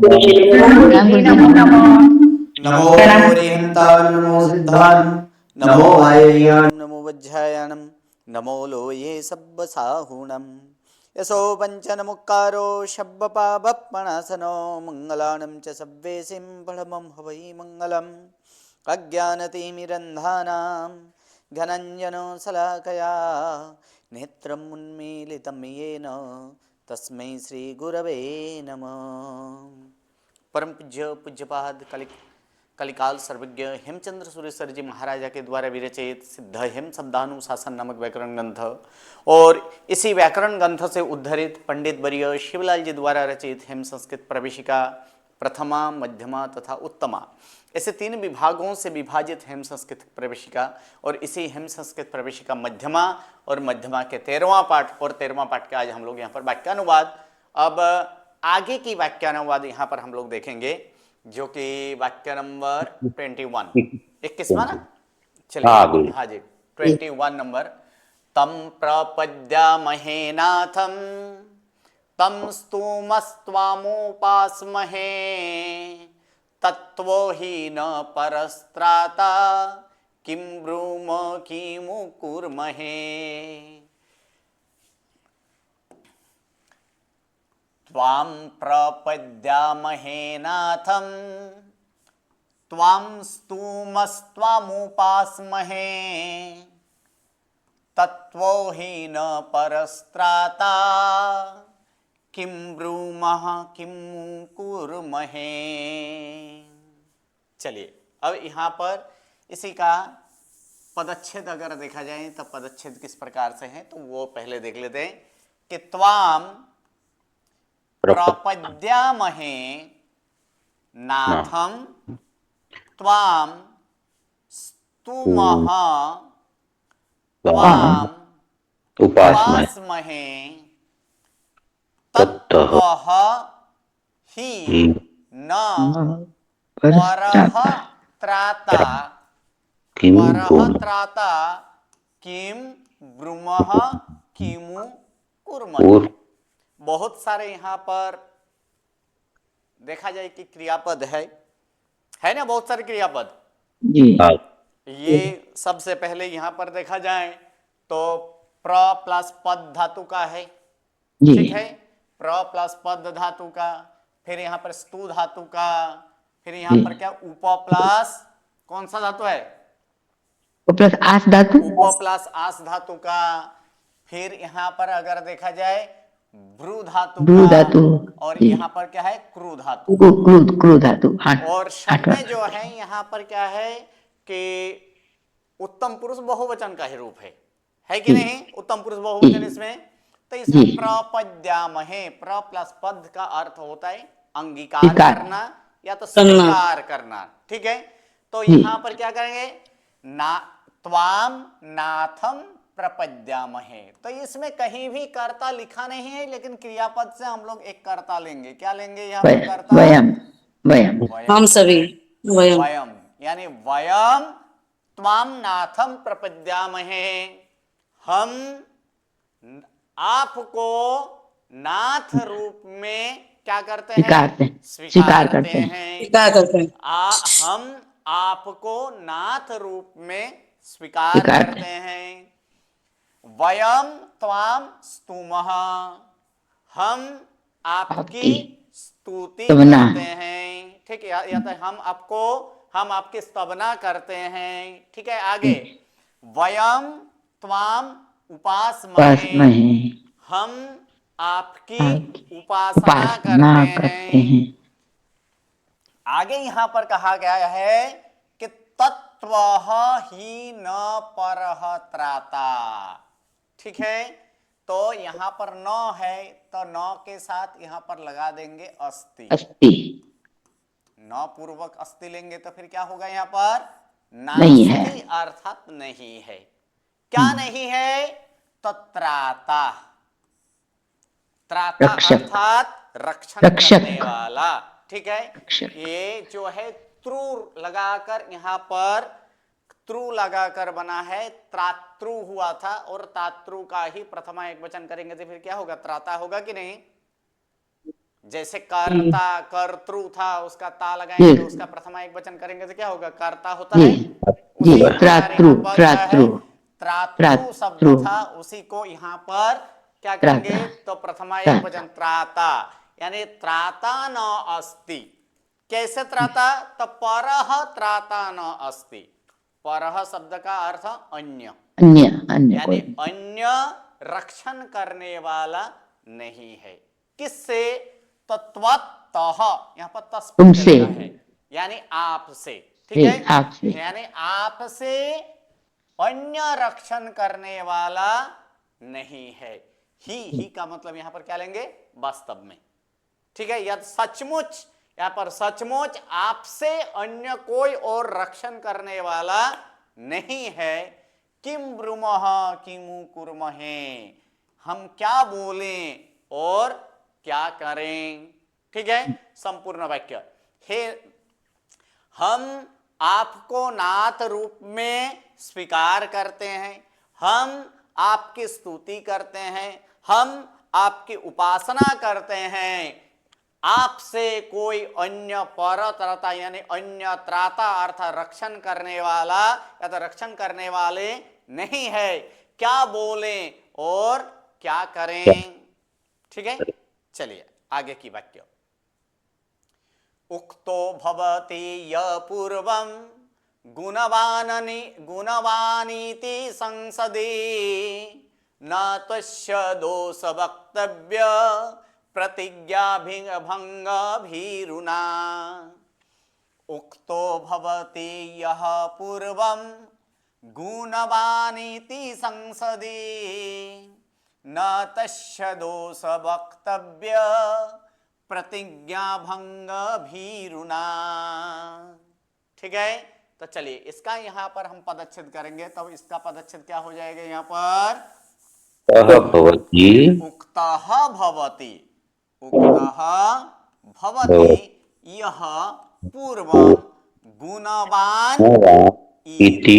राम गुरुजी नमः। नमो हरिहंताय नमो सिद्धाय नमो वायुयान नमो वज्रायानम नमो लोये सब्बसाहुणम यशो पंचनमुक्कारो शब्बपावप्पणासनो मंगलानं च सव्वेसिं परमं हवै मंगलम् अज्ञानतिमिरन्धानां घनञ्जनो शलाकया नेत्रम् उन्मीलितं येन तस्मै श्रीगुरवे नमः। परम पूज्य पूज्यपाद कलिकाल सर्वज्ञ हेमचंद्र सुरेश्वर जी महाराजा के द्वारा विरचित सिद्ध हेम शब्दानुशासन नामक व्याकरण ग्रंथ और इसी व्याकरण ग्रंथ से उद्धरित पंडित वर्य शिवलाल जी द्वारा रचित हेम संस्कृत प्रवेशिका प्रथमा, मध्यमा तथा उत्तमा, ऐसे 3 विभागों से विभाजित हेम संस्कृत प्रवेशिका और इसी हेम संस्कृत प्रवेशिका मध्यमा और मध्यमा के 13वां पाठ और 13वां पाठ के आज हम लोग यहाँ पर वाक्यानुवाद, अब आगे की वाक्यानुवाद यहाँ पर हम लोग देखेंगे जो कि वाक्य नंबर 21 21वां ना, चलिए हाँ जी 21 नंबर। तम प्रपद्यामहे नाथम तम स्तुमस्त्वामुपास्महे तत्वो हि न परस्त्राता किं ब्रूम किमु कुर्महे। त्वां प्रपद्यामहे नाथं त्वां स्तुमस्त्वामुपास्महे तत्वो हि न परस्त्राता किं ब्रूमः किं कुर्महे। चलिए अब यहाँ पर इसी का पदच्छेद अगर देखा जाए तो पदच्छेद किस प्रकार से है तो वो पहले देख लेते हैं कि त्वाम प्रपद्यामहे नाथम त्वाम स्तुमः त्वाम उपास्महे तत्वः हि न परः त्राता किम ब्रूमः किमु कुर्महे। बहुत सारे यहाँ पर देखा जाए कि क्रियापद है ना, बहुत सारे क्रियापद जी। ये सबसे पहले यहाँ पर देखा जाए तो प्र प्लस पद धातु का है, ठीक है, प्र प्लस पद धातु का, फिर यहाँ पर स्तु धातु का, फिर यहाँ पर क्या उप प्लस कौन सा धातु है, प्लस आस धातु, उप प्लस आस धातु का, फिर यहाँ पर अगर देखा जाए भ्रू धातु का, और यहाँ पर क्या है क्रू धातु, क्रू धातु। और सब में जो है यहाँ पर क्या है कि उत्तम पुरुष बहुवचन का ही रूप है कि नहीं, उत्तम पुरुष बहुवचन इसमें, तो इसमें प्रपद्यामहे, प्र प्लस पद का अर्थ होता है अंगीकार करना या तो स्वीकार करना, ठीक है। तो यहाँ पर क्या करेंगे ना त्वाम नाथम प्रपद्यामहे, तो इसमें कहीं भी कर्ता लिखा नहीं है, लेकिन क्रियापद से हम लोग एक कर्ता लेंगे, क्या लेंगे यहाँ पर कर्ता, वयम, हम सभी वयम, यानी वयम त्वाम नाथम प्रपद्यामहे, हम आपको नाथ रूप में क्या करते हैं, स्वीकार करते हैं। हम आपको नाथ रूप में स्वीकार करते हैं। वयम त्वाम स्तुमः, हम आपकी स्तुति करते हैं, ठीक है, या तो हम आपकी स्तवना करते हैं, ठीक है। आगे वयम त्वाम उपास्महे, हम आपकी उपासना करते हैं। आगे यहां पर कहा गया है कि तत्वः हि न परः त्राता, ठीक है, तो यहां पर न है तो न के साथ यहां पर लगा देंगे अस्ति, न पूर्वक अस्ति लेंगे तो फिर क्या होगा यहाँ पर नास्ति, अर्थात नहीं है। क्या नहीं है तो त्राता, त्राता अर्थात रक्षण करने वाला, ठीक है। ये जो है त्रु लगाकर यहाँ पर त्रु लगाकर बना है, त्रात्रु हुआ था, और तात्रु का ही प्रथमा एक वचन करेंगे तो फिर क्या होगा त्राता होगा कि नहीं, जैसे कर्ता कर्तृ था, उसका ता लगाएंगे, जी उसका प्रथमा एक वचन करेंगे तो क्या होगा, कर्ता होता जी है। जी उसी प्रकार त्रातृ यहाँ पर क्या है, त्रातृ त्रातृ शब्द त्रातृ था, उसी को यहाँ पर क्या त्राता करेंगे, तो प्रथमा एक त्राता वचन त्राता, यानी त्राता न अस्ति। कैसे त्राता, तो परह त्राता न अस्ति। परह शब्द का अर्थ अन्य, अन्य अन्य यानी कोई अन्य रक्षण करने वाला नहीं है। किससे, तत्वतः, यहां पर तस्वीर तुमसे लगा है, यानी आपसे, ठीक है, आपसे यानी आपसे अन्य रक्षण करने वाला नहीं है। ही का मतलब यहां पर क्या लेंगे, वास्तव में, ठीक है, यदि सचमुच, यहां पर सचमुच आपसे अन्य कोई और रक्षण करने वाला नहीं है। किम ब्रूमः किमु कुर्महे, हम क्या बोलें और क्या करें, ठीक है। संपूर्ण वाक्य, हे हम आपको नाथ रूप में स्वीकार करते हैं, हम आपकी स्तुति करते हैं, हम आपकी उपासना करते हैं। आपसे कोई अन्य परत्रता यानी अन्य त्राता अर्थात रक्षण करने वाला या तो रक्षण करने वाले नहीं है। क्या बोलें और क्या करें, ठीक है। चलिए आगे की वाक्य, उक्तो भवति य पूर्वं गुणवानीति संसदि न त्वस्य दोष वक्तव्य प्रतिज्ञा भंग भीरुना। उक्तो भवति यः पूर्वं गुणवानीति संसदि न तस्य दोष वक्तव्य प्रतिज्ञा भंग भीरुना, ठीक है। तो चलिए इसका यहां पर हम पदच्छेद करेंगे, तब इसका पदच्छेद क्या हो जाएगा, यहां पर भवति उक्तः भवति, उक्तः भवति यः पूर्वं गुणवान इति। इति।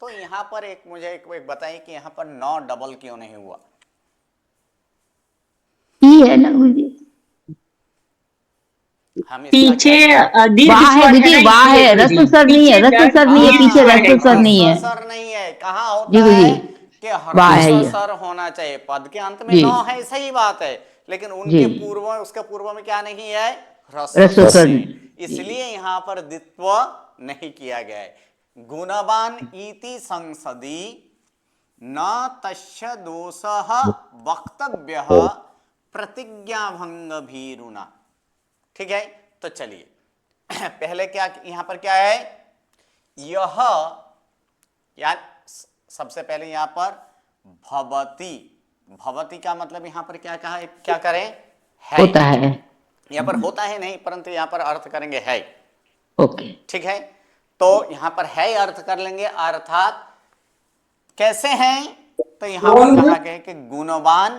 तो यहां पर एक मुझे एक बताइए कि यहां पर नौ डबल क्यों नहीं हुआ, ई है ना गुरुजी, हम पीछे वाह है गुरुजी, वाह है, रस्व स्वर नहीं है, रस्व स्वर नहीं है, पीछे रस्व स्वर नहीं है स्वर नहीं है। कहाँ जी होता गुरुजी, है कि वाह है ह्रस्व ये स्वर होना चाहिए, पद के अंत में जी नौ है, सही बात है, लेकिन जी उनके पूर्व, उसके पूर्व में क्या नहीं है, ह्रस्व रस्व स्वर स्वर है, जी इसलिए यहाँ पर द्वित्व नहीं किया गया है। गुणवान इति संसदि न तस्य दोषः वक्तव्यः प्रतिज्ञाभंग भीरुना, ठीक है। तो चलिए पहले क्या यहां पर क्या है, यह या सबसे पहले यहां पर भवति, भवति का मतलब यहां पर क्या कहा है, क्या करें, है, होता है, यहां पर होता है नहीं, परंतु यहां पर अर्थ करेंगे है, ओके ठीक है। तो यहां पर है अर्थ कर लेंगे, अर्थात कैसे हैं, तो यहां पर कहा गया कि गुणवान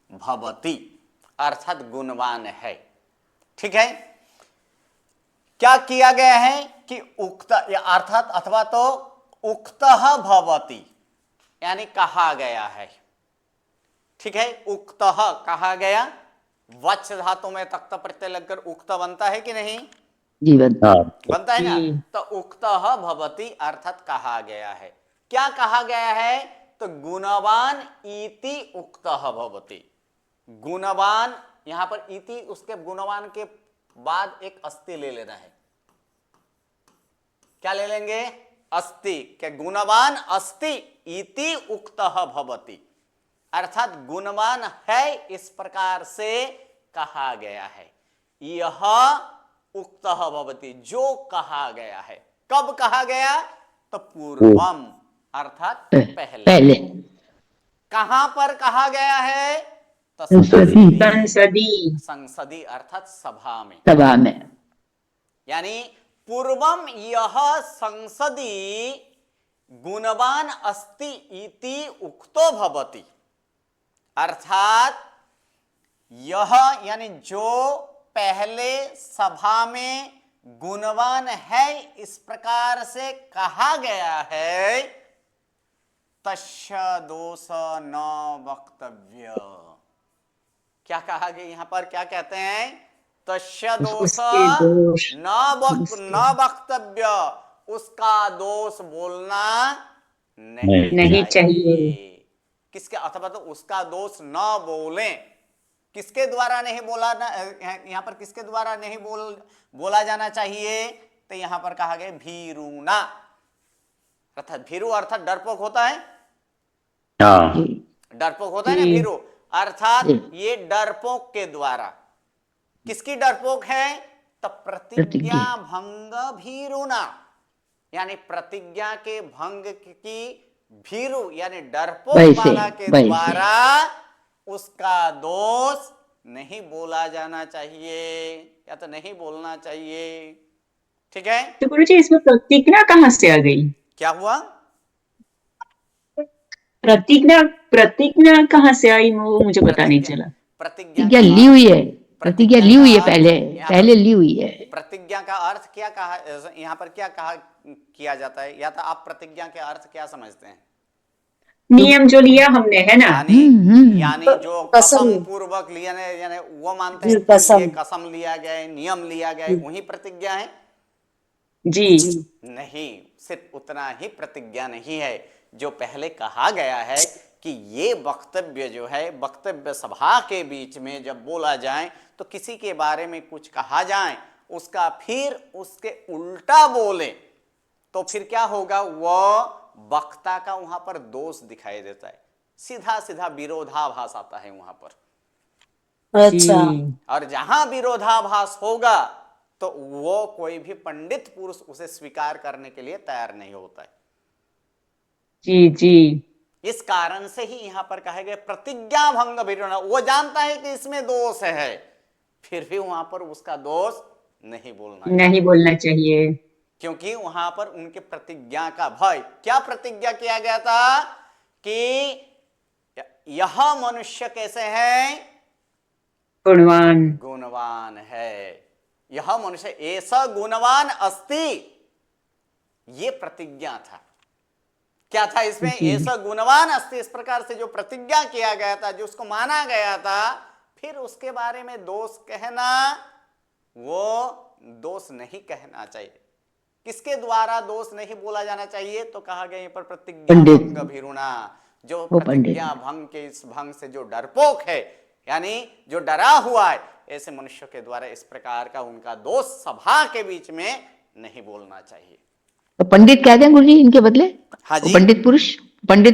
भवति, अर्थात गुणवान है, ठीक है। क्या किया गया है कि उक्त अर्थात अथवा तो उक्तः भवति यानी कहा गया है, ठीक है। उक्तः कहा गया, वच धातु में तक्त प्रत्यय लगकर उक्त बनता है कि नहीं, जी बनता है ना। तो उक्तः भवति अर्थात कहा गया है। क्या कहा गया है, तो गुणवान इति उक्तः भवति, गुणवान, यहां पर इति उसके गुणवान के बाद एक अस्ति ले लेना है, क्या ले लेंगे, अस्ति, क्या गुणवान अस्ति इति उक्तः भवति, अर्थात गुणवान है इस प्रकार से कहा गया है। यह उक्तः भवति, जो कहा गया है, कब कहा गया, तो पूर्वम अर्थात पहले। कहां पर कहा गया है, तो संसदी, संसदी अर्थात सभा में, सभा में, यानी पूर्वम यह संसदी गुणवान अस्ति इति उक्तो भवति, अर्थात यह यानी जो पहले सभा में गुणवान है इस प्रकार से कहा गया है, तस्य दोष न वक्तव्य, क्या कहा गया यहाँ पर, क्या कहते हैं, तस्य दोष उसके दोष न वक्तव्य, उसका दोष बोलना नहीं नहीं चाहिए। चाहिए। किसके, अथवा तो उसका दोष न बोलें, किसके द्वारा नहीं बोला, यहाँ पर किसके द्वारा नहीं बोला जाना चाहिए, तो यहाँ पर कहा गया भीरुना, अर्थात भीरु अर्थात डरपोक होता है, हाँ डरपोक होता है ना भीरु, अर्थात ये डरपोक के द्वारा, किसकी डरपोक है, तो प्रतिज्ञा भंग भीरुना, यानी प्रतिज्ञा के भंग की भीरु यानी डरपोक वाला के द्वारा उसका दोष नहीं बोला जाना चाहिए, या तो नहीं बोलना चाहिए। ठीक है, तो गुरुजी इसमें प्रतिज्ञा कहाँ से आ गई? क्या हुआ, प्रतिज्ञा कहाँ से आई, वो मुझे पता नहीं चला। प्रतिज्ञा ली हुई है, प्रतिज्ञा ली हुई है, पहले ली हुई है। प्रतिज्ञा का अर्थ क्या कहा यहाँ पर, क्या कहा किया जाता है, या तो आप प्रतिज्ञा के अर्थ क्या समझते हैं, नियम जो लिया हमने है ना, यानी जो कसम पूर्वक लिया, यानी वो मानते हैं कि ये कसम लिया गया, नियम लिया गया, वही प्रतिज्ञा है जी। नहीं, सिर्फ उतना ही प्रतिज्ञा नहीं है, जो पहले कहा गया है कि ये वक्तव्य जो है, वक्तव्य सभा के बीच में जब बोला जाए तो किसी के बारे में कुछ कहा जाए, उसका फिर उसके उल्टा बोले तो फिर क्या होगा, वो वक्ता का वहां पर दोष दिखाई देता है, सीधा सीधा विरोधाभास आता है वहां पर। अच्छा, और जहां विरोधाभास होगा तो वो कोई भी पंडित पुरुष उसे स्वीकार करने के लिए तैयार नहीं होता है। जी जी, इस कारण से ही यहां पर कहे गए प्रतिज्ञा भंग भीरुना, वो जानता है कि इसमें दोष है, फिर भी वहां पर उसका दोष नहीं बोलना चाहिए, क्योंकि वहां पर उनके प्रतिज्ञा का भय, क्या प्रतिज्ञा किया गया था कि यह मनुष्य कैसे है, गुणवान है, यह मनुष्य ऐसा गुणवान अस्ति, ये प्रतिज्ञा था। क्या था इसमें, ऐसा गुणवान अस्ति, इस प्रकार से जो प्रतिज्ञा किया गया था, जो उसको माना गया था, फिर उसके बारे में दोष कहना, वो दोष नहीं कहना चाहिए। किसके द्वारा दोष नहीं बोला जाना चाहिए, तो कहा गया पर प्रतिज्ञा भंग भीरुना, जो प्रतिज्ञा भंग के इस भंग से जो डरपोक है, यानी जो डरा हुआ है, ऐसे मनुष्यों के द्वारा इस प्रकार का उनका दोष सभा के बीच में नहीं बोलना चाहिए। तो पंडित कहते हैं गुरुजी इनके बदले, हाँ जी, पंडित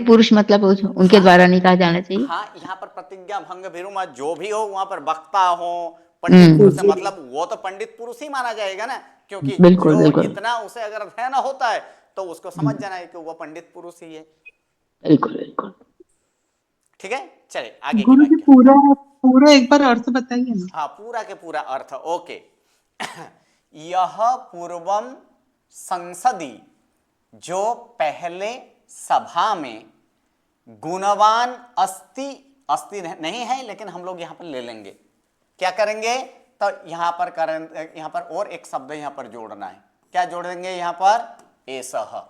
पुरुष मतलब उनके द्वारा नहीं कहा जाना चाहिए। हाँ, यहाँ पर प्रतिज्ञा भंग भीरुमा जो भी हो, वहां पर वक्ता हो, पंडित पुरुष से मतलब वो तो पंडित पुरुष ही माना जाएगा ना, क्योंकि जो इतना उसे अगर अध्ययन होता है तो उसको समझ जाना है कि वो पंडित पुरुष ही है। बिल्कुल बिल्कुल, ठीक है, चले आगे। गुरु जी पूरा एक बार अर्थ बताइए ना। हाँ, पूरा के पूरा अर्थ, ओके। यह पूर्वम संसदी, जो पहले सभा में गुणवान अस्ति नहीं है, लेकिन हम लोग यहां पर ले लेंगे, क्या करेंगे, तो यहां पर और एक शब्द यहां पर जोड़ना है, क्या जोड़ देंगे यहां पर, एसह,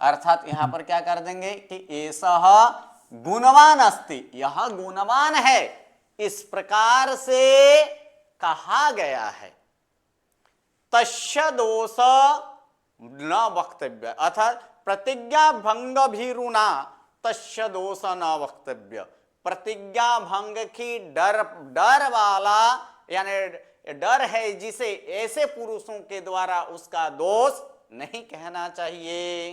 अर्थात यहां पर क्या कर देंगे कि एसह गुणवान अस्ति, यह गुणवान है, इस प्रकार से कहा गया है, तस्य दोष न वक्तव्य, अर्थात प्रतिज्ञा भंग भीरुना तस्य दोष न वक्तव्य, प्रतिज्ञा भंग की डर वाला, यानी डर है जिसे, ऐसे पुरुषों के द्वारा उसका दोष नहीं कहना चाहिए।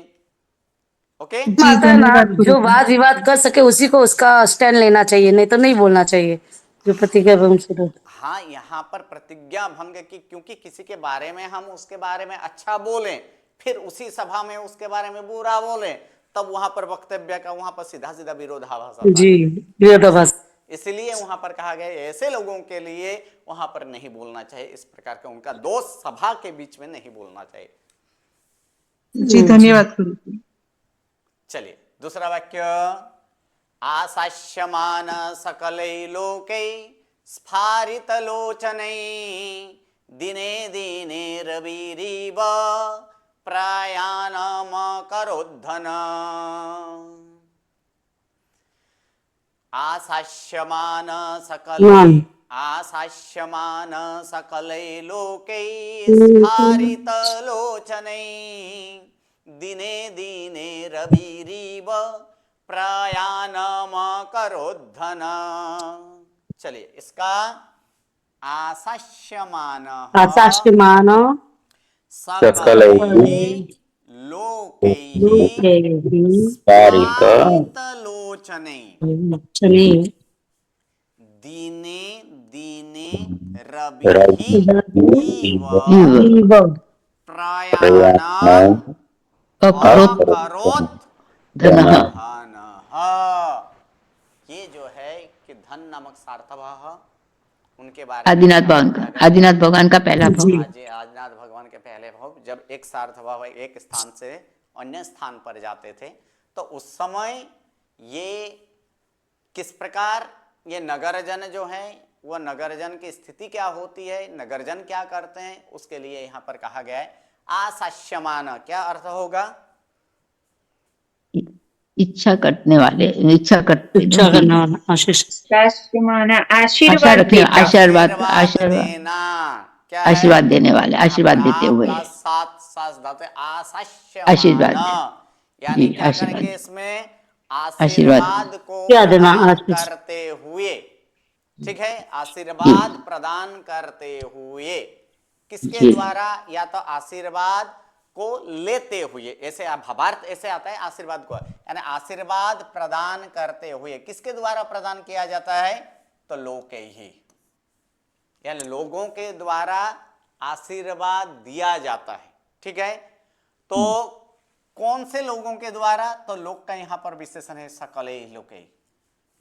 ओके, जो वाद विवाद कर सके उसी को उसका स्टैंड लेना चाहिए, नहीं तो नहीं बोलना चाहिए जो प्रतिज्ञा भंग से। हाँ, यहाँ पर प्रतिज्ञा भंग की, क्योंकि किसी के बारे में हम उसके बारे में अच्छा बोलें, फिर उसी सभा में उसके बारे में बुरा बोलें, तब वहां पर वक्तव्य का वहां पर सीधा सीधा विरोधाभास आता है। जी, विरोधाभास। इसलिए वहां पर कहा गया ऐसे लोगों के लिए वहां पर नहीं बोलना चाहिए, इस प्रकार का उनका दोष सभा के बीच में नहीं बोलना चाहिए। जी धन्यवाद गुरु जी। चलिए दूसरा वाक्य, आशास्यमान सकलै लोकै स्फारित लोचनै दिने दिने रविरीव प्रयाणम करोद्धन। आसास्यमान सकले मान आसास्यमान सकले लोके स्फारित लोचनै दिने दिने रविरीव प्रयाणम करोद्धन। चलिए इसका आसास्यमान आसास्यमान सकलैः लोकैः लोकैः स्फारित स्फारितलोचनै चने दिने दिने रविः रविः इव जीव प्रयाणम् अकरोत् अकरोत् धनः धनः। ये जो है कि धन नामक सार्थवह उनके बारे में आदिनाथ भगवान का, आदिनाथ भगवान का पहला भाव। आदिनाथ भगवान के पहले भाव जब एक सार्थवह एक स्थान से अन्य स्थान पर जाते थे तो उस समय ये किस प्रकार ये नगरजन जो है वह नगरजन की स्थिति क्या होती है, नगरजन क्या करते हैं, उसके लिए यहाँ पर कहा गया है आसास्यमान। क्या अर्थ होगा? इच्छा करने वाले, इच्छा करते इच्छा करने वाला आशीष शास्त्रमान आशा आशीर्वाद रखने, देता। आशीर्वाद आशीर्वाद आशीर्वाद देना क्या है? आशीर्वाद देने वाले, यहाँ आशीर्वाद पर देते आ हुए प्लस सात सास धातु है, आसास्यमान। आशीर्वाद। यानी जी, क्या आशीर्वाद। करेंगे इसमें? आशीर्वाद। आशीर्वाद को क्या देना? प्रदान आशीष। करते हुए, ठीक है, आशीर्वाद प्रदान करते हुए किसके जी। द्वारा? या तो आशीर्वाद को लेते हुए, ऐसे भावार्थ ऐसे आता है आशीर्वाद को, यानी आशीर्वाद प्रदान करते हुए किसके द्वारा प्रदान किया जाता है? तो लोके ही, यानी लोगों के द्वारा आशीर्वाद दिया जाता है। ठीक है, तो कौन से लोगों के द्वारा? तो लोक का यहां पर विशेषण है सकले लोके,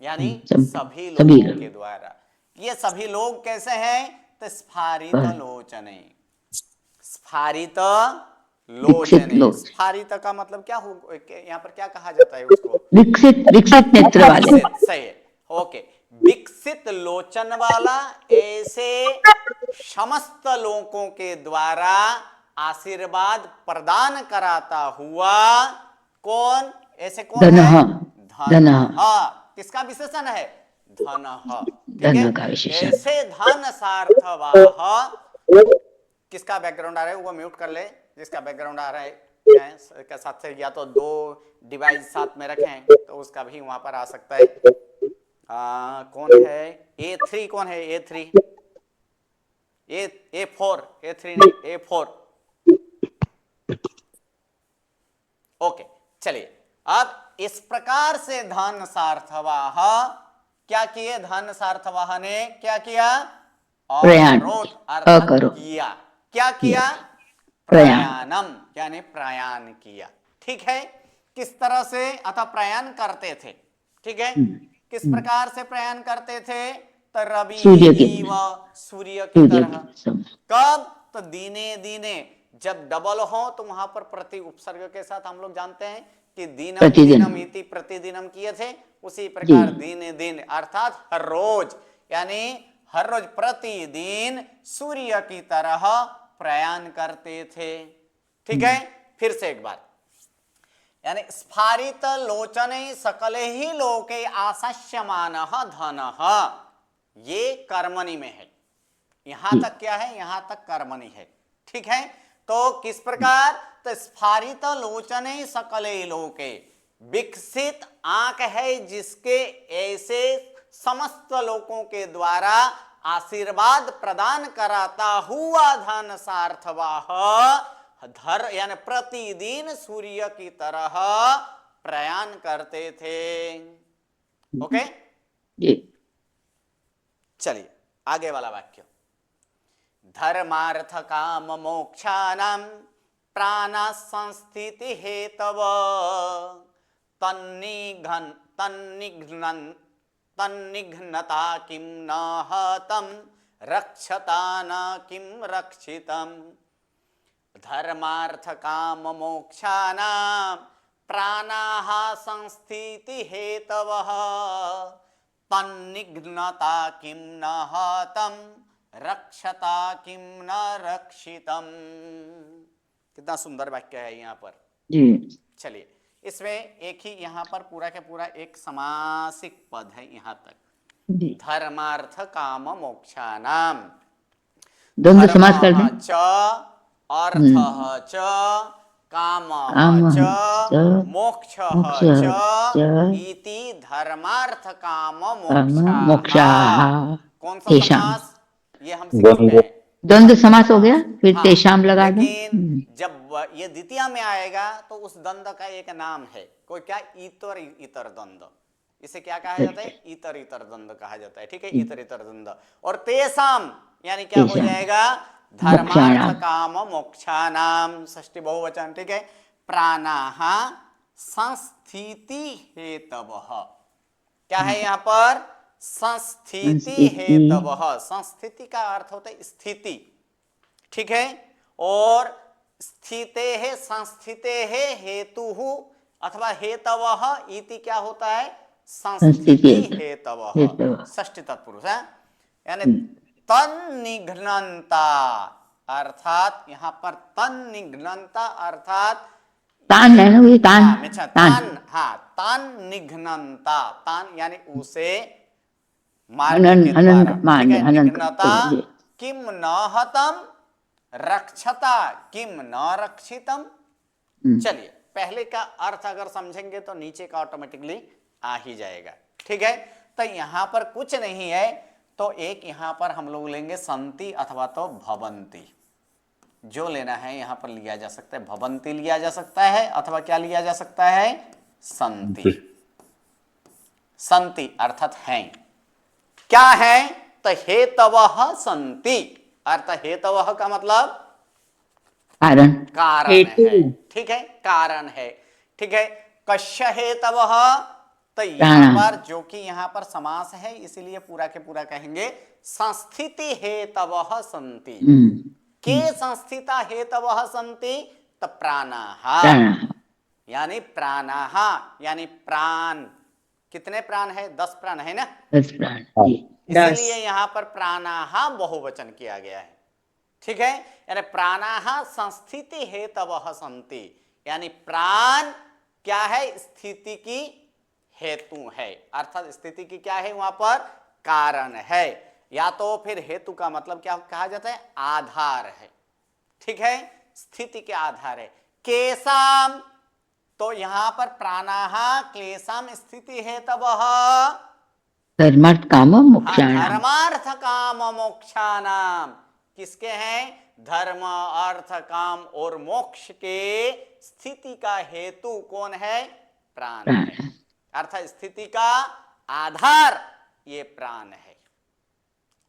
यानी सभी लोगों के द्वारा। ये सभी लोग कैसे हैं? तो स्फारित लोचने, स्फारित लोचने। स्फारित का मतलब क्या हो, यहाँ पर क्या कहा जाता है उसको? विकसित, विकसित नेत्र वाले। विकसित, सही है, ओके। विकसित लोचन वाला, ऐसे समस्त लोगों के द्वारा आशीर्वाद प्रदान कराता हुआ कौन? ऐसे कौन है? धन। किसका विशेषण है? धन। धन का विशेषण। ऐसे धन सार्थवाह। किसका बैकग्राउंड आ रहा है वो म्यूट कर ले, जिसका बैकग्राउंड आ रहा है के साथ से, या तो दो डिवाइस साथ में रखें तो उसका भी वहां पर आ सकता है। कौन है? A3 कौन है? A3 A4 A3 नहीं A4। ओके, चलिए अब इस प्रकार से धन सार्थवाह क्या किए? धन सार्थवाह ने क्या किया? अकरोत् किया। क्या किया? प्रयाणम, यानी प्रयाण किया। ठीक है, किस तरह से? अतः प्रयाण करते थे। ठीक है, किस प्रकार से प्रयाण करते थे? तो रवि सूर्य की तरह। कब? तो दिने दिने, जब डबल हो तो वहां पर प्रति उपसर्ग के साथ हम लोग जानते हैं कि दिनम दिनम इति प्रतिदिनम किए थे, उसी प्रकार दिने दिन अर्थात हर रोज, यानी हर रोज प्रतिदिन सूर्य की तरह प्रयाण करते थे। ठीक है, फिर से एक बार, यानी स्फारित लोचने सकले ही लोके आसास्यमान धन, ये कर्मणि में है। यहां तक क्या है? यहां तक कर्मणि है। ठीक है, तो किस प्रकार? तो स्फारित लोचने सकले लोके, विकसित आंख है जिसके ऐसे समस्त लोगों के द्वारा आशीर्वाद प्रदान कराता हुआ धन सार्थवाह धर, यानी प्रतिदिन सूर्य की तरह प्रयाण करते थे। ओके, चलिए आगे वाला वाक्य। धर्मार्थ काम मोक्षानां प्राण संस्थिति हेतव तन्निघ्नता किं न हतं रक्षता न किं रक्षितम्। धर्मार्थ काम मोक्षानां प्राणाः संस्थिति हेतवः तन्निघ्नता किं न हतं रक्षता किं न रक्षितम्। कितना सुंदर वाक्य है यहाँ पर। चलिए इसमें एक ही यहाँ पर पूरा के पूरा एक समासिक पद है यहाँ तक, जी धर्मार्थ काम मोक्षानाम। द्वंद्व समास कर धर्मः दें। च अर्थः च कामः कामः च च मोक्षः मोक्षः च च इति धर्मार्थ काम काम मोक्षाः। मोक्षाः कौन सा तेषाम्। समास? ये हम सीख द्वंद्व। चुके हैं। द्वंद्व समास हो गया, फिर हाँ, तेषाम लगा दें। लेकिन जब ये द्वितीय में आएगा तो उस द्वंद्व का एक नाम है, कोई क्या, इतर इतर द्वंद्व। इसे क्या कहा जाता है? इतर इतर द्वंद्व कहा जाता है। ठीक है, इतर इतर द्वंद्व। और तेषाम यानी क्या हो जाएगा? धर्मार्थ काम मोक्षानाम, षष्ठी बहुवचन। ठीक है, प्राणाः संस्थिति हेतवः। क्या है यहाँ पर? संस्थिति हेतवः। संस्थिति का अर्थ होता है स्थिति। ठीक है, और स्थिते है, संस्थिते है हेतुः अथवा हेतवः इति क्या होता है? संस्थिति हेतवः, षष्ठी तत्पुरुष है। यानी तन्निघ्नन्ता, अर्थात यहाँ पर तन्निघ्नन्ता अर्थात तान है ना, ये तान तान, हाँ, तान निघ्नन्ता, तान यानी उसे मारने के अनंत द्वारा। मान, ठीक है, अनंत निघ्नता जी। किम न हतम रक्षता किम न रक्षितम। चलिए, पहले का अर्थ अगर समझेंगे तो नीचे का ऑटोमेटिकली आ ही जाएगा। ठीक है, तो यहाँ पर कुछ नहीं है, तो एक यहाँ पर हम लोग लेंगे संति अथवा तो भवंती। जो लेना है यहाँ पर लिया जा सकता है, भवंती लिया जा सकता है अथवा क्या लिया जा सकता है? संति। संति अर्थात है, क्या है? तो हेतवः संति, अर्थ हेतवः का मतलब कारण, कारण है। ठीक है, कारण है। ठीक है, कस्य हेतवः, तो यहाँ पर जो कि यहाँ पर समास है इसलिए पूरा के पूरा कहेंगे संस्थिति हेतवः संति। के संस्थिता हेतवः संति? तो प्राणाः, यानी प्राणाः यानी प्राण। कितने प्राण है? 10 प्राण है ना, 10 प्राण। इसलिए यहाँ पर प्राणाः बहुवचन किया गया है। ठीक है, यानी प्राणाः संस्थिति हेतवः संति, यानी प्राण क्या है? स्थिति की हेतु है, अर्थात स्थिति की क्या है? वहां पर कारण है, या तो फिर हेतु का मतलब क्या कहा जाता है? आधार है। ठीक है, स्थिति के आधार है। केसाम, तो यहां पर प्राणाः क्लेशाम स्थिति हेतवः धर्मार्थ काम मोक्षाणाम। धर्मार्थ काम मोक्षानाम, किसके हैं? धर्म अर्थ काम और मोक्ष के स्थिति का हेतु कौन है? प्राण है, अर्थात स्थिति का आधार ये प्राण है।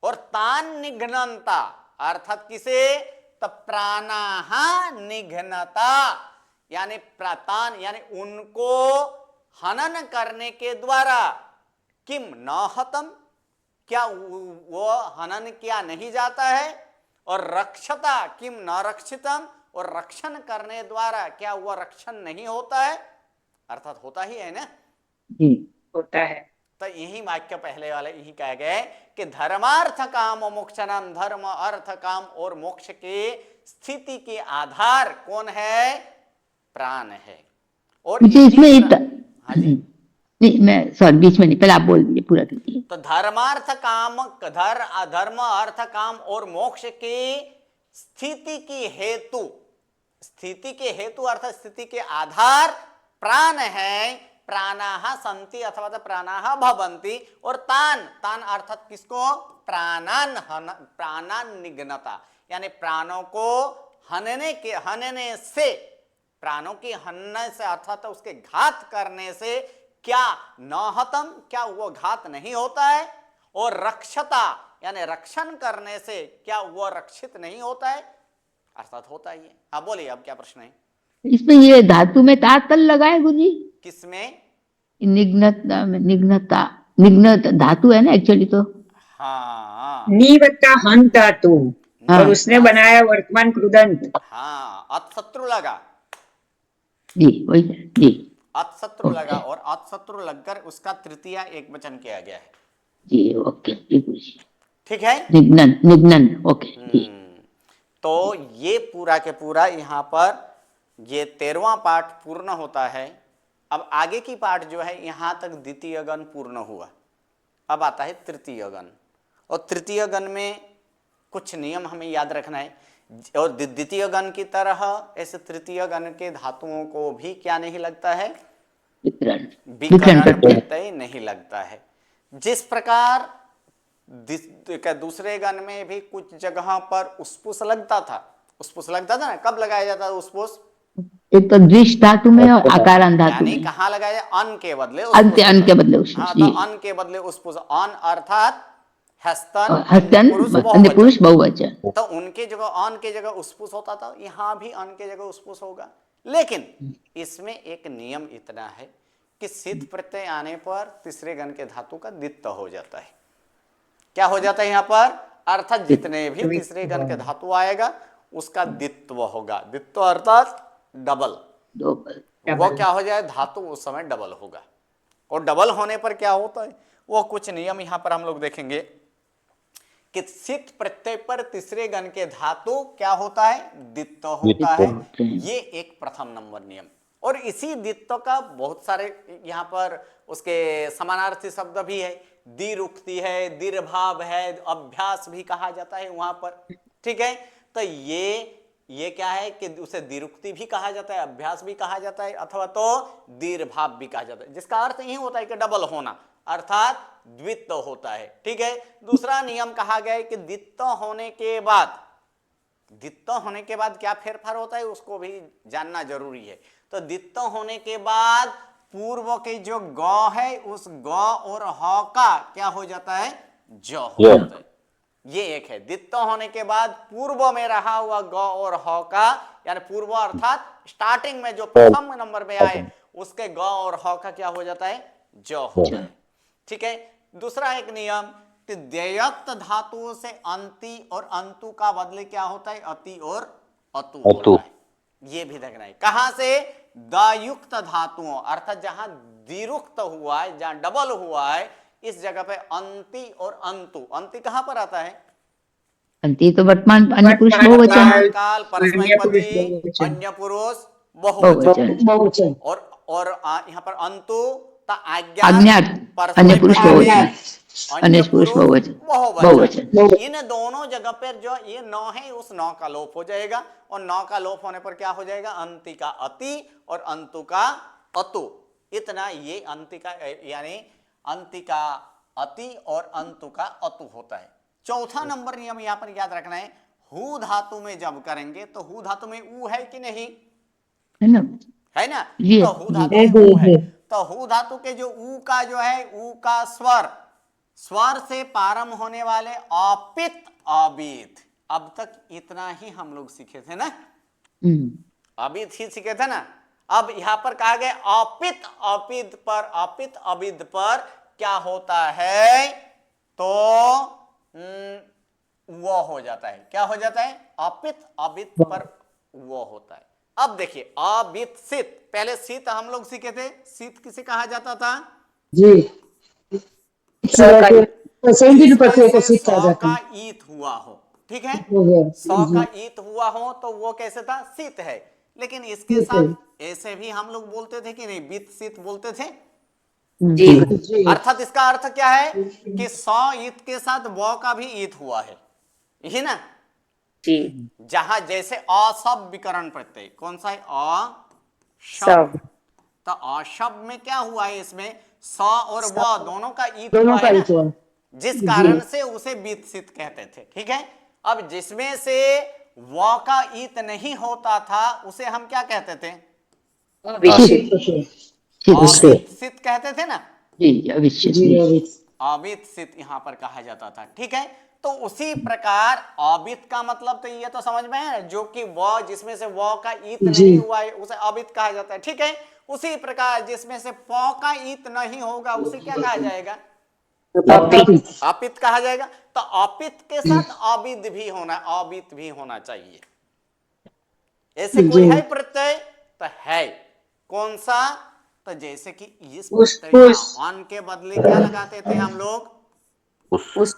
और तान निघ्नता अर्थात किसे? तो प्राणाः निघ्नता, यानी प्रातान यानी उनको हनन करने के द्वारा किम न हतम, क्या वो हनन किया नहीं जाता है? और रक्षता किम न रक्षितम, और रक्षण करने द्वारा क्या वो रक्षण नहीं होता है? अर्थात होता ही है ना, होता है। तो यही वाक्य पहले वाले यही कह गए कि धर्मार्थ काम मोक्षनम, धर्म अर्थ काम और मोक्ष के स्थिति के आधार कौन है? प्राण है। और इसमें हाँ जी, नहीं, मैं सॉरी बीच में नहीं, पहले आप बोल दीजिए, पूरा कीजिए। तो धर्मार्थ काम, धर्म अर्थ काम और मोक्ष के स्थिति की हेतु, स्थिति के हेतु अर्थात स्थिति के आधार प्राण है। प्राणाः संति अथवा तो प्राणाः भवन्ति, और तान, तान अर्थात किसको? प्राणान निघ्नता, यानी प्राणों को हनने से, प्राणों की हनने से अर्थात तो उसके घात करने से क्या न हतम, क्या वो घात नहीं होता है? और रक्षता यानी रक्षण करने से क्या वो रक्षित नहीं होता है? अर्थात होता ही है। हाँ बोलिए, अब क्या प्रश्न है? इसमें ये धातु में ता तल लगा है गुरुजी? किसमें? निघ्नता में, निघ्नत धातु है ना एक्चुअली तो। हाँ, नीवता हन धातु, और उसने बनाया वर्तमान कृदंत। हाँ, अतशत्रु लगा जी, वही जी, अतशत्रु लगा, और अतशत्रु लगकर उसका तृतीया एक वचन किया गया है। जी ओके जी गुरुजी, ठीक है, निघ्नन ओके जी। तो ये पूरा के पूरा यहाँ पर ये 13वां पाठ पूर्ण होता है। अब आगे की पार्ट जो है यहां तक द्वितीय गण पूर्ण हुआ। अब आता है तृतीय गण, और तृतीय गण में कुछ नियम हमें याद रखना है। और द्वितीय गण की तरह ऐसे तृतीय गण के धातुओं को भी क्या नहीं लगता है, विकरण प्रत्यय नहीं लगता है। जिस प्रकार दूसरे गण में भी कुछ जगह पर उस्पुस लगता था, उस्पुस लगता था ना, कब लगाया जाता था उस्पुस? एक तो द्विश धातु में और आकारांत धातु यानी में। कहाँ लगाया? अन के बदले अन के बदले उस्पुस। हाँ, तो अन के बदले उस्पुस, अन अर्थात हस्तन हस्तन अन्य पुरुष बहुवचन, तो उनके जगह अन के जगह उस्पुस होता था, यहाँ भी अन के जगह उस्पुस होगा। लेकिन इसमें एक नियम इतना है कि सिद्ध प्रत्यय आने पर तीसरे गण के धातु का द्वित्व हो जाता है। क्या हो जाता है यहाँ पर? अर्थात जितने भी तीसरे गण के धातु आएगा उसका द्वित्व होगा। द्वित्व अर्थात डबल, वो क्या हो जाए, धातु उस समय डबल होगा। और डबल होने पर क्या होता है, वो कुछ नियम यहां पर हम लोग देखेंगे कि सिद्ध प्रत्यय पर तीसरे गण के धातु क्या होता है, द्वित्व होता है। ये एक प्रथम नंबर नियम। और इसी द्वित्व का बहुत सारे यहाँ पर उसके समानार्थी शब्द भी है, द्विरुक्ति है, दीर्भाव है, अभ्यास भी कहा जाता है वहां पर, ठीक है। तो ये क्या है कि उसे द्विरुक्ति भी कहा जाता है, अभ्यास भी कहा जाता है, अथवा तो दीर्भाव भी कहा जाता है, जिसका अर्थ यही होता है कि डबल होना, अर्थात द्वित्व होता है, ठीक है। दूसरा नियम कहा गया है कि द्वित्व होने के बाद क्या फेरफार होता है उसको भी जानना जरूरी है। तो द्वित्व होने के बाद पूर्व के जो ग है उस ग और ह का क्या हो जाता है, ज हो जाता है। ये एक है, द्वित्व होने के बाद पूर्व में रहा हुआ ग और ह का, यानी पूर्व अर्थात स्टार्टिंग में जो प्रथम नंबर पे आए उसके ग और ह का क्या हो जाता है, ज होता है, ठीक है। दूसरा एक नियम कि द्व्यक्त धातुओं से अंति और अंतु का बदले क्या होता है, अति और अतु होता है। ये भी देखना है। कहां से? दयुक्त धातुओं, अर्थात जहां द्विरुक्त हुआ है, जहां डबल हुआ है, इस जगह पे अंति और अंतु। अंति कहां पर आता है? अंति तो वर्तमान अन्य पुरुष बहुवचन, काल परस्मैपदी अन्य पुरुष बहुवचन। और यहाँ पर अंतु आज्ञा अन्य पुरुष बहुवचन, अन्य पुरुष बहुवचन। इन दोनों जगह पर जो ये नौ है उस नौ का लोप हो जाएगा, और नौ का लोप होने पर क्या हो जाएगा, अंति का अति और अंतु का अतु। इतना ये अंति का यानी अंति का अति और अंतु का अतु होता है। चौथा नंबर नियम यहाँ पर याद रखना है, हु धातु में जब करेंगे तो हु धातु में ऊ है कि नहीं, है ना? तो हु धातु में ऊ है, तो हु धातु के जो ऊ का जो है, ऊ का स्वर से प्रारंभ होने वाले अपित अबित, अब तक इतना ही हम लोग सीखे थे ना, अबित ही सीखे थे ना। अब यहाँ पर कहा गया अपित अबिद पर क्या होता है, तो वो हो जाता है, क्या हो जाता है, अपित अबिद पर वो होता है। अब देखिए अबित सित, पहले सित हम लोग सीखे थे, सित किसे कहा जाता था जी, सौ का ईत हुआ हो, ठीक है, 100 का ईत हुआ हो तो वो कैसे था, सित है। लेकिन इसके साथ ऐसे भी हम लोग बोलते थे कि नहीं, बीत सित बोलते थे जी। अर्थात इसका अर्थ क्या है कि 100 ईत के साथ वो का भी ईत हुआ है, यही ना जी। जहां जैसे अशब्द विकरण प्रत्यय, कौन सा है, अशब्द, तो अशब्द में क्या हुआ है, इसमें 100 और व दोनों का ईत हुआ है ना, जिस कारण से उसे बीत सित कहते थे, ठीक है। अब जिसमें से व का ईत नहीं होता था उसे हम क्या कहते थे, अवित सित कहते थे ना जी, अवित सित यहाँ पर कहा जाता था, ठीक है। तो उसी प्रकार अवित का मतलब तो ये तो समझ में है, जो कि व जिसमें से व का ईत नहीं हुआ है उसे अवित कहा जाता है, ठीक है। उसी प्रकार जिसमें से प का ईत नहीं होगा उसे क्या कहा जाएगा, अपित कहा जाएगा। तो अपित के साथ अविद भी होना, अवित भी होना चाहिए। ऐसे कोई है प्रत्यय, तो है, कौन सा, तो जैसे कि इस प्रत्यय अन के बदले क्या लगाते थे हम लोग, उस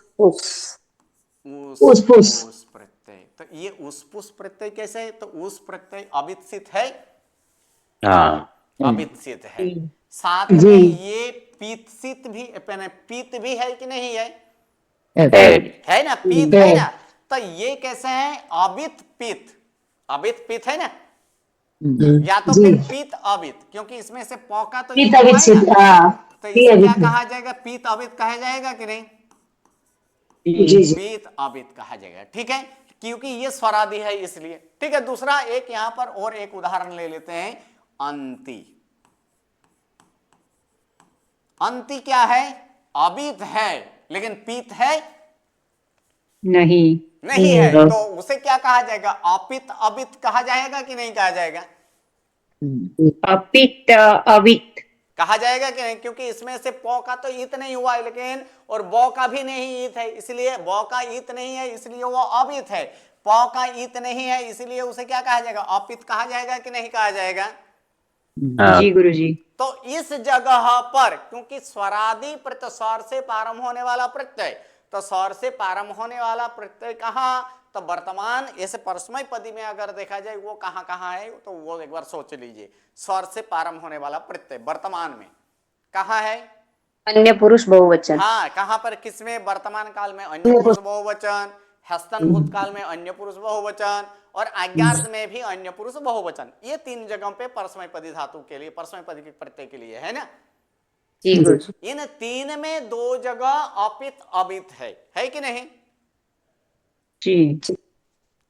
प्रत्यय। तो ये उस प्रत्यय कैसे है, तो उस प्रत्यय अवित सित है, अवित्सित है। साथ में ये पीतसित भी पीत भी है कि नहीं है? है ना, पीत है ना। तो ये कैसे है? अवित पीत, अवित पीत है ना, या तो फिर पीत अवित, क्योंकि इसमें से पौका तो ईत हुआ है ना, तो इसे क्या कहा जाएगा? पीत अवित कहा जाएगा कि नहीं? पीत अवित कहा जाएगा। ठीक है, क्योंकि ये स्वरादि है इसलिए। ठीक है, दूसरा एक यहां पर और एक उदाहरण ले लेते हैं, अंति। अंति क्या है? अवित है लेकिन पीत है नहीं है, तो उसे क्या कहा जाएगा? अपित अवित कहा जाएगा कि नहीं कहा जाएगा? अपित अवित कहा जाएगा कि नहीं? क्योंकि इसमें से पौ का तो ईत नहीं हुआ है, लेकिन और बौ का भी नहीं ईत है, इसलिए बौ का ईत नहीं है इसलिए वो अवित है। पौ का ईत नहीं है इसलिए उसे क्या कहा जाएगा? अपित कहा जाएगा कि नहीं कहा जाएगा? जी गुरुजी। तो इस जगह पर क्योंकि स्वरादि प्रत्यय स्वर से प्रारंभ होने वाला प्रत्यय, तो स्वर से प्रारंभ होने वाला प्रत्यय कहां? तो वर्तमान ऐसे परस्मय पदी में अगर देखा जाए वो कहां कहां है, तो वो एक बार सोच लीजिए। स्वर से प्रारंभ होने वाला प्रत्यय वर्तमान में कहां है? अन्य पुरुष बहुवचन। हाँ, कहां पर? किसमें? वर्तमान काल में अन्य पुरुष बहुवचन, हस्तन भूतकाल में अन्य पुरुष बहुवचन, और आज्ञार्थ में भी अन्य पुरुष बहुवचन। ये तीन जगहों पे परस्मय पदी धातु के लिए, परस्मय पदी के प्रत्यय के लिए है ना। इन तीन में दो जगह अपित अवित है कि नहीं? जी।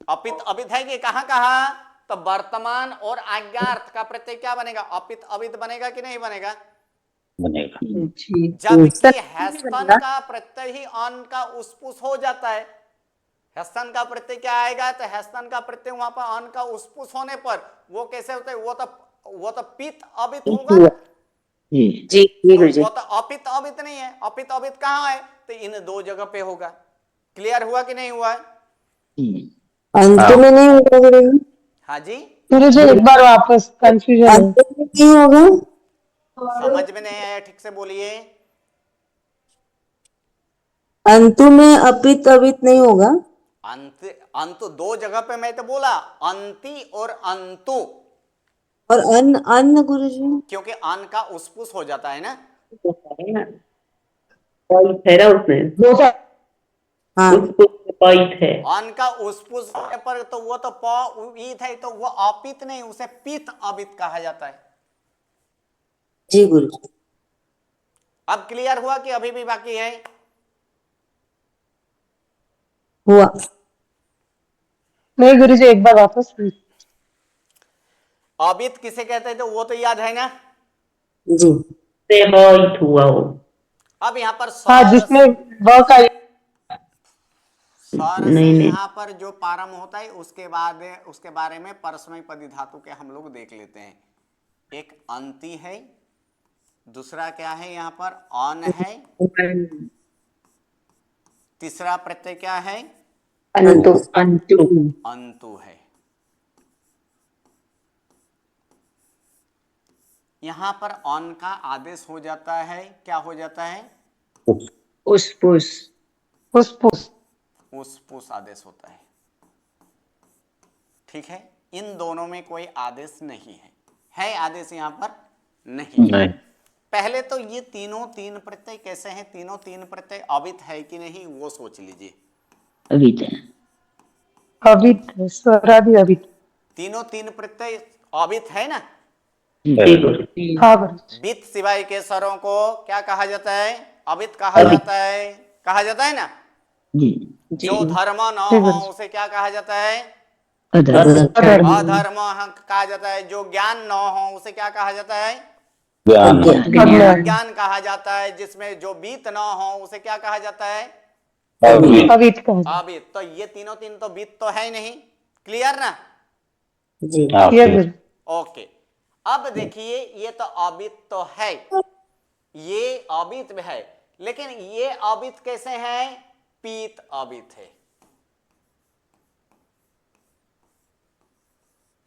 अपित अवित है कि कहां कहां? तो वर्तमान और आज्ञार्थ का प्रत्यय क्या बनेगा? अपित अवित बनेगा कि नहीं बनेगा? बनेगा। जबकि हस्तन का प्रत्यय ही अन का उस्पुस हो जाता है। हस्तन का प्रत्यय क्या आएगा? तो हस्तन का प्रत्यय वहां पर अन का उस्पुस होने पर वो कैसे होता है? वो तो पित अवित होगा ना। तो वो तो अपित अवित नहीं है। अपित अवित कहां है? तो इन दो जगह पे होगा। क्लियर हुआ कि नहीं हुआ? अंत में नहीं होगा गुरुजी? हाँ जी, गुरुजी एक बार वापस कंफ्यूजन अंत में नहीं होगा? समझ में नहीं आया, ठीक से बोलिए। अंतु में अपित अवित नहीं होगा? अंत अंत दो जगह पे मैं तो बोला, अंति और अंतु। और अन्न अन्न गुरुजी? क्योंकि अन का उस्पुस हो जाता है ना। हाँ है। अन का उस्पुस होने पर तो वो तो पीत है, तो वो अपित नहीं, उसे पित अवित कहा जाता है। जी गुरुजी। अब क्लियर हुआ कि अभी भी बाकी है? हुआ। नहीं गुरुजी एक बार वापस। अवित किसे कहते हैं? तो वो तो याद है ना। जी हुआ हो। अब यहाँ पर हाँ जिसमें व का स्वर से यहाँ पर जो प्रारंभ होता है उसके बारे में परस्मय पदी धातु के हम लोग देख लेते हैं। एक अंति है, दूसरा क्या है? यहाँ पर अन है, तीसरा प्रत्यय क्या है? अंतु। अंतु है। यहाँ पर अन का आदेश हो जाता है, क्या हो जाता है? उस्पुस। उस्पुस आदेश होता है। ठीक है, इन दोनों में कोई आदेश नहीं है आदेश यहाँ पर नहीं है। पहले तो ये तीनों तीन प्रत्यय कैसे हैं? तीनों तीन प्रत्यय अवित है कि नहीं वो सोच लीजिए। अवित है। अवित स्वरादि अवित। तीनों तीन प्रत्यय अवित है ना। हाँ गुरुजी। वित सिवाय के स्वरों को क्या कहा जाता है? अवित कहा जाता है ना। जो धर्म न हो उसे क्या कहा जाता है? अधर्म कहा जाता है। जो ज्ञान न हो उसे क्या कहा जाता है? अज्ञान कहा जाता है। जिसमें जो बीत न हो उसे क्या कहा जाता है? अवित। तो ये तीनों तीन तो बीत तो है नहीं। क्लियर ना? जी। ओके, अब देखिए ये तो अवित तो है, ये अवित है, लेकिन ये अवित कैसे है? पीत अवित है।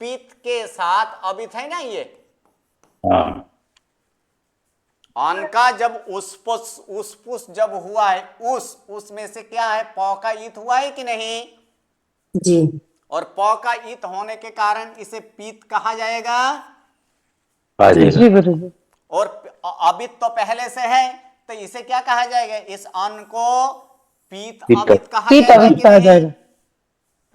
पीत के साथ अवित है ना ये। अन का जब उस्पुस जब हुआ है, उसमें से क्या है? पौ का ईत हुआ है कि नहीं? जी। और पौ का ईत होने के कारण इसे पीत कहा जाएगा। हाँ जी जी गुरुजी। और अबित तो पहले से है, तो इसे क्या कहा जाएगा? इस अन्न को पीत पीत अबित कहा पीत जाएगा अवित कि कहा नहीं? जाएगा।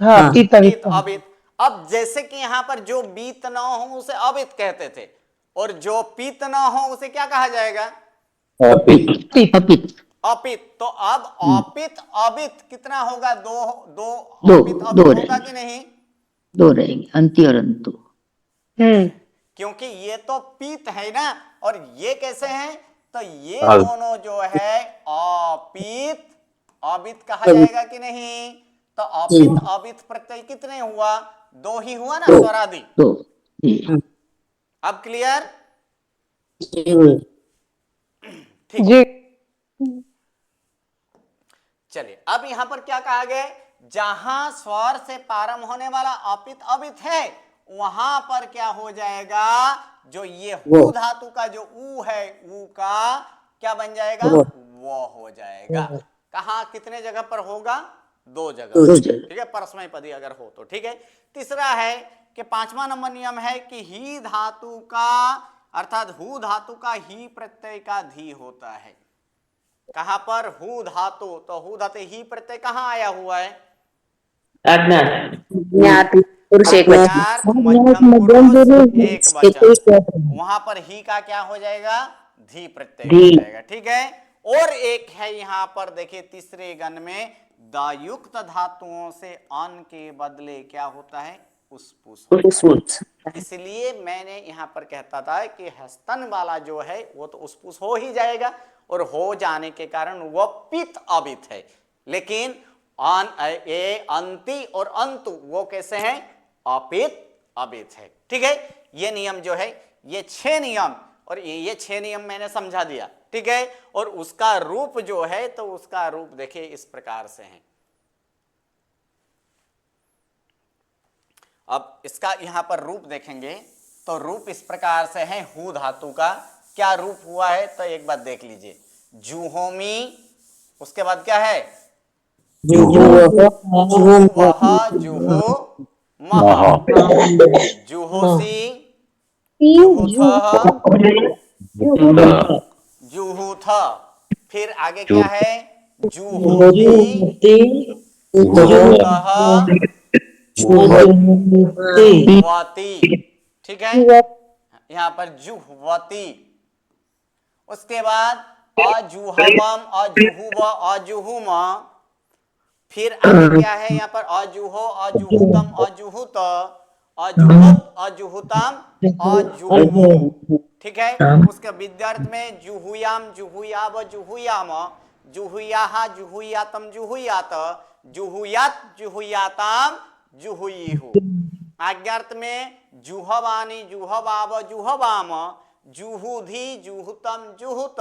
हाँ हाँ। पीत अवित पीत अबित। अब जैसे कि यहां पर जो बीत ना हो उसे अबित कहते थे, और जो पीत ना हो उसे क्या कहा जाएगा? अपित अपित अपित। तो अब अपित अबित कितना होगा? दो दो दो अपित दो अबित होगा रहेंगे, कि नहीं? दो रहेंगे, अंति और अंतु। क्योंकि ये तो पीत है ना, और ये कैसे हैं? तो ये हाँ। दोनों जो है अपित अबित कहा जाएगा कि नहीं? तो अपित अबित प्रत्यय कितने हुआ? दो ही हुआ ना, स्वरादि। दो जी। अब क्लियर? ठीक। जी चलिए, अब यहां पर क्या कहा गया? जहां स्वर से प्रारंभ होने वाला अपित अबित है, वहां पर क्या हो जाएगा? जो ये हु धातु का जो ऊ है, ऊ का क्या बन जाएगा? वो हो जाएगा। कहा कितने जगह पर होगा? दो जगह। दो जगह। ठीक है, परस्मय पदी अगर हो तो। ठीक है। तीसरा है कि 5वां नंबर नियम है कि ही धातु का अर्थात हु धातु का ही प्रत्यय का धी होता है। कहां पर? हु धातु। तो हु धातु ही प्रत्यय कहां आया हुआ है? ज्ञात पुरुष एक वचन। अज्ञात मध्यम पुरुष एक वचन। वहां पर ही का क्या हो जाएगा? धी प्रत्यय हो जाएगा। ठीक है। और एक है यहां पर देखिए तीसरे गण में दायुक्त धातुओं से अन के बदले क्या होता है? उस्पुस। इसलिए मैंने यहां पर कहता था कि हस्तन वाला जो है वो तो उस्पुस हो ही जाएगा, और हो जाने के कारण वह पित अबित है। लेकिन अंति और अंतु वो कैसे हैं? अपित अबित है। ठीक है। ये नियम जो है, ये 6 नियम, और ये 6 नियम मैंने समझा दिया। ठीक है। और उसका रूप जो है, तो उसका रूप देखिए इस प्रकार से है। अब इसका यहां पर रूप देखेंगे तो रूप इस प्रकार से है। हु धातु का क्या रूप हुआ है? तो एक बार देख लीजिए। जुहोमी, उसके बाद क्या है? जुहु वह जुहो महा, जुहोसी जुहुथ जुहुथ। फिर आगे क्या है? जुहुती जुहुतः जुहुवती। ठीक है। यहां पर जुहुवती। उसके बाद अजुहवम अजुहुव अजुहुम। फिर आगे क्या है? यहां पर अजुहो अजुहुतम अजुहुत अजुहुत अजुहुतम अजुहुमु। ठीक है। उसके विद्यार्थ में जुहुयाम जुहुयाब जुहुयाम जुहुयाहा जुहुयातम जुहुयात जुहुयात जुहुयाताम जुहुयीहु। आज्ञार्थ में जुहवानी जुहवाब जुहवाम जुहुधी जुहुतम जुहुत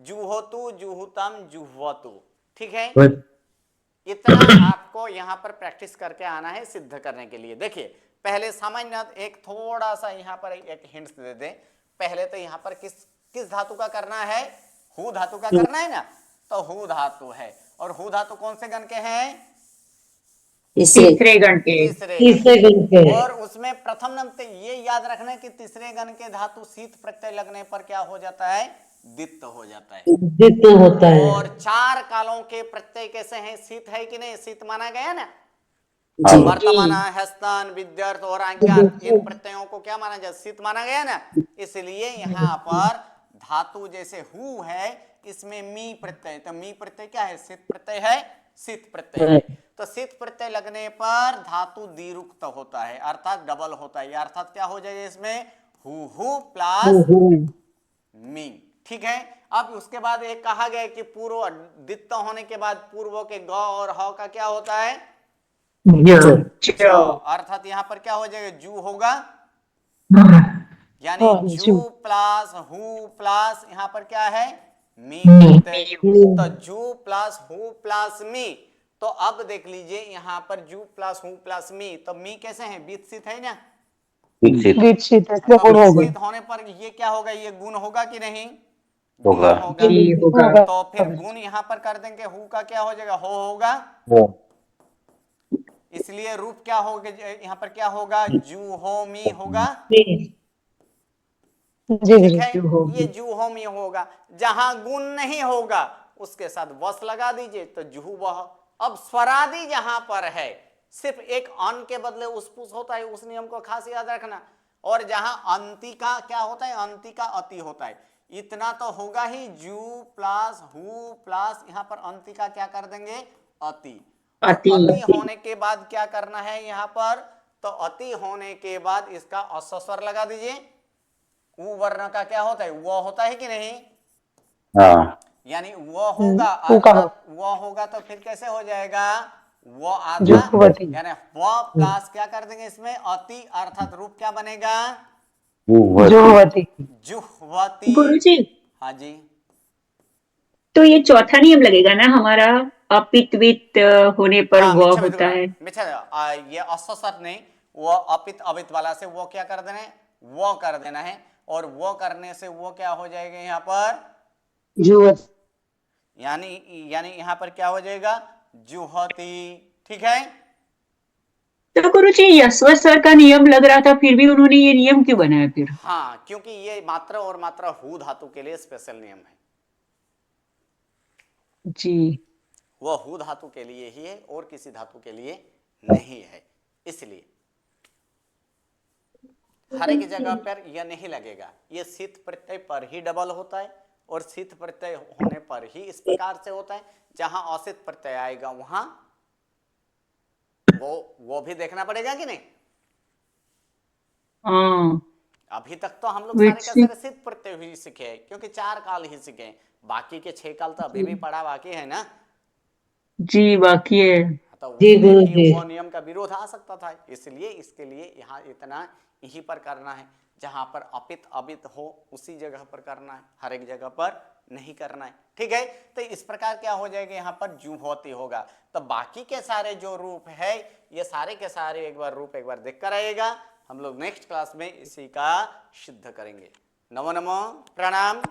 जुहोतु जुहुतम जुहवतु। ठीक है। इतना आपको यहां पर प्रैक्टिस करके आना है सिद्ध करने के लिए। देखिए पहले सामान्य एक थोड़ा सा यहां पर एक हिंट्स दे दें। पहले तो यहां पर किस धातु का करना है? हु धातु का करना है ना। तो हु धातु है, और हु धातु कौन से गण के हैं? तीसरे गण के। तीसरे गण के। और उसमें प्रथम नंबर ये याद रखना है कि तीसरे गण के धातु शीत प्रत्यय लगने पर क्या हो जाता है? दित्त हो जाता है। दित्त होता है। और 4 कालों के प्रत्यय कैसे हैं? शीत है कि नहीं? शीत माना गया ना। वर्तमान, हस्तन, विद्यार्थ और आज्ञार्थ, इन प्रत्ययों को क्या माना जाए? शीत माना गया ना। इसलिए यहाँ पर धातु जैसे हु है, इसमें मी प्रत्यय, तो मी प्रत्यय क्या है? शीत प्रत्यय है, शीत प्रत्यय है। तो शीत प्रत्यय लगने पर धातु दीर्घ होता है, अर्थात डबल होता है। अर्थात क्या हो जाएगा इसमें? हु प्लस मी। ठीक है। अब उसके बाद एक कहा गया कि पूर्व दित्त होने के बाद पूर्व के ग और ह का क्या होता है? अर्थात यहां पर क्या हो जाएगा? जू होगा, यानी जू प्लस हु प्लस यहां पर क्या है? मी। तो जू प्लस हु प्लस मी। तो अब देख लीजिए यहां पर जू प्लस हु प्लस मी, तो मी कैसे है? विकसित है ना। विकसित होने पर ये क्या होगा? ये गुण होगा कि नहीं? होगा। होगा। तो फिर गुण यहां पर कर देंगे, हु का क्या हो जाएगा? हो होगा। इसलिए रूप क्या होगा? यहां पर क्या होगा? जू हो मी होगा। जी ठीक गुरु। है, जू होगी। ये जूहोम ही होगा। जहां गुण नहीं होगा उसके साथ वस लगा दीजिए तो जुहू वह। अब स्वरादि जहां पर है सिर्फ एक अन के बदले उसपुस होता है, उस नियम को खास याद रखना। और जहां अंतिका क्या होता है, अंतिका अति होता है, इतना तो होगा ही, जू प्लस हु प्लस यहां पर अंतिका क्या कर देंगे, अति। और अति। अति होने के बाद क्या करना है यहां पर, तो अति होने के बाद इसका अस्वर लगा दीजिए। उ वर्ण का क्या होता है, वो होता है कि नहीं, हाँ यानी वो होगा, उका हो। अर्थात वो होगा तो फिर कैसे हो जाएगा, वो आधा, जुह्वति। यानी वो प्लस क्या कर देंगे इसमें अति, अर्थात रूप क्या बनेगा, जुह्वति। जुह्वति। गुरुजी, हाँ जी, तो ये चौथा नियम लगेगा ना हमारा, अपित्वित होने पर हाँ, वह होता है। ये अस्वर नहीं, वो अपित अवित वाला से वो क्या कर देना है, वो कर देना है, और वो करने से वो क्या हो जाएगा यहाँ पर, जुह्वति। यानी यहाँ पर क्या हो जाएगा, जुहती। ठीक है, तो गुरुजी यशवंत सर का नियम लग रहा था, फिर भी उन्होंने ये नियम क्यों बनाया फिर? हाँ, क्योंकि ये मात्र और मात्र हु धातु के लिए स्पेशल नियम है, जी। वो हु धातु के लिए ही है और किसी धातु के लिए नहीं है, इसलिए हर एक जगह पर यह नहीं लगेगा। ये सित प्रत्यय पर ही डबल होता है और सित प्रत्यय होने पर ही इस प्रकार से होता है। जहां असित प्रत्यय आएगा वहां वो भी देखना पड़ेगा कि नहीं। हाँ, अभी तक तो हम लोग सारे का सारे सित प्रत्यय ही सीखे हैं, क्योंकि 4 काल ही सीखे हैं, बाकी के 6 काल तो अभी भी पढ़ा बाकी है ना। जी बाकी है। तो उसमें भी वो नियम का विरोध आ सकता था, इसलिए इसके लिए यहाँ इतना यहीं पर करना है। जहां पर अपित अबित हो उसी जगह पर करना है, हर एक जगह पर नहीं करना है। ठीक है, तो इस प्रकार क्या हो जाएगा, यहाँ पर जुहोती होगा। तो बाकी के सारे जो रूप है ये सारे के सारे एक बार रूप एक बार देख कर आएगा। हम लोग नेक्स्ट क्लास में इसी का सिद्ध करेंगे। नमो नमो, प्रणाम।